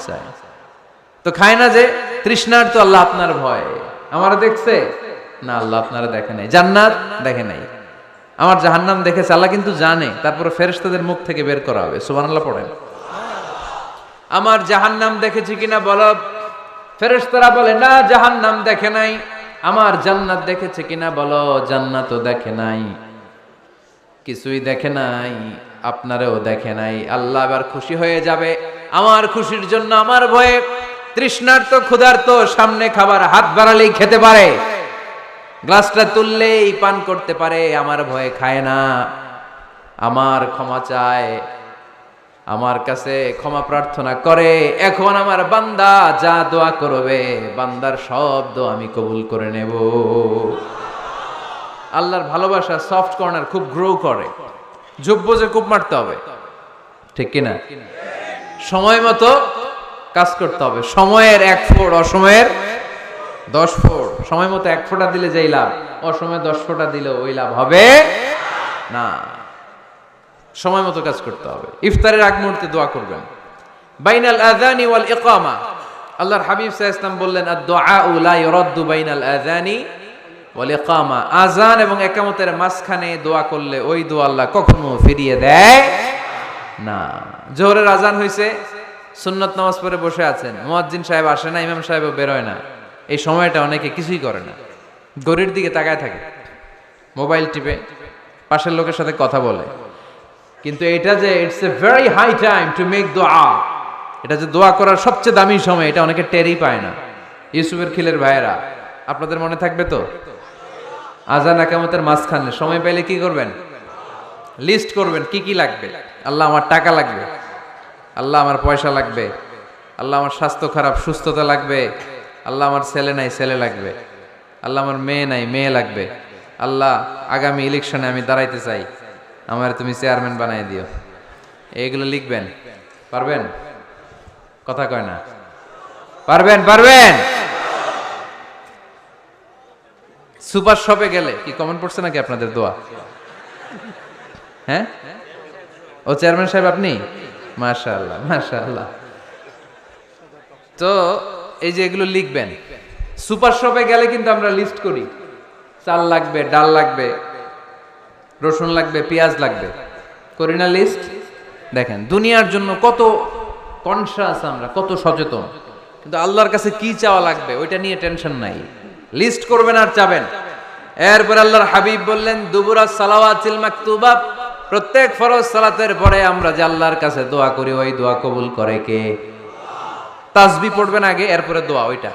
চায় তো খায় না যে তৃষ্ণার তো আল্লাহ আপনার ভয় আমার দেখছে না আল্লাহ আপনারা দেখে নাই জান্নাত দেখে নাই আমার জাহান্নাম দেখেছে আল্লাহ কিন্তু জানে তারপরে ফেরেশতাদের মুখ থেকে বের করা হবে সুবহানাল্লাহ পড়েন আমার জাহান্নাম দেখেছি কিনা বলো ফেরেশতারা বলে না জাহান্নাম দেখে নাই আমার জান্নাত দেখেছে কিনা বলো জান্নাতও দেখে নাই কিছুই দেখে নাই আপনারও দেখে নাই আল্লাহ এবার খুশি হয়ে যাবে আমার খুশির জন্য আমার ভয়ে তৃষ্ণার্ত ক্ষুধার্ত সামনে খাবার হাত বাড়ালেই খেতে পারে গ্লাসটা তুললেই পান করতে পারে আমার ভয়ে খায় না আমার ক্ষমা চায় আমার কাছে ক্ষমা প্রার্থনা করে এখন আমার বান্দা যা দোয়া করবে বান্দার সব দোয়া আমি কবুল করে নেব আল্লাহর ভালোবাসা সফট কর্নার খুব গ্রো করে যোগ্য যে খুব মারতে হবে ঠিক কিনা সময় মতো কাজ করতে হবে সময়ের 1 ফোঁটা অসময়ের 10 ফোঁটা সময় মতো 1 ফোঁটা দিলে যেই লাভ অসময়ে 10 ফোঁটা দিলে ওই লাভ হবে না সময় মতো কাজ করতে হবে ইফতারের আগ মুহূর্তে দোয়া করবেন বাইনাল আযানি ওয়াল ইকামা আল্লাহর হাবিব সাল্লাল্লাহু আলাইহি ওয়াসাল্লাম বললেন আদ-দুআউ লা ইউরাদ্দু বাইনাল আযানি ওয়াল ইকামা আযান এবং ইকামতের মাঝখানে দোয়া করলে ওই দোয়া আল্লাহ কখনো ফিরিয়ে দেয় না জোহরের আযান হইছে সুন্নাত নামাজ পড়ে বসে আছেন মুয়াজ্জিন সাহেব আসে না ইমাম সাহেবও বের হয় না এই সময়টা অনেকে কিছুই করে না ঘড়ির দিকে তাকায় থাকে মোবাইল টিপে পাশের লোকের সাথে কথা বলে কিন্তু এটা যে it's a very high time to make দোয়া এটা যে দোয়া করার সবচেয়ে দামি সময় এটা অনেকে টেরই পায় না ইউসুফের খিলের ভাইয়েরা আপনাদের মনে থাকবে তো আযান ইকামতের মাঝখানে সময় পেলে কি করবেন লিস্ট করবেন কি কি লাগবে আল্লাহ আমার টাকা লাগবে আল্লাহ আমার পয়সা লাগবে আল্লাহ আমার স্বাস্থ্য খারাপ সুস্থতা লাগবে আল্লাহ আমার ছেলে নাই ছেলে লাগবে আল্লাহ আমার মেয়ে নাই মেয়ে লাগবে আল্লাহ আগামী ইলেকশনে আমি দাঁড়াইতে চাই আমার তুমি চেয়ারম্যান বানাই দিও এইগুলো লিখবেন পারবেন কথা কয় না পারবেন পারবেন সুপার শপে গেলে কি কমেন্ট পড়ছে নাকি আপনাদের দোয়া হ্যাঁ ও চেয়ারম্যান সাহেব আপনি মাশাআল্লাহ মাশাআল্লাহ তো এই যে এগুলো লিখবেন সুপার শপে গেলে কিন্তু আমরা লিস্ট করি চাল লাগবে ডাল লাগবে রসুন লাগবে পেঁয়াজ লাগবে করি না লিস্ট দেখেন দুনিয়ার জন্য কত কনশাস আমরা কত সচেতন কিন্তু আল্লাহর কাছে কি চাওয়া লাগবে ওইটা নিয়ে টেনশন নাই লিস্ট করবেন আর চাবেন এরপর আল্লাহর হাবিব বললেন দুবুরা সালাওয়াতিল মাকতুবা প্রত্যেক ফরজ সালাতের পরে আমরা যে আল্লাহর কাছে দোয়া করি ওই দোয়া কবুল করে কে তাসবিহ পড়বেন আগে এরপরে দোয়া ওইটা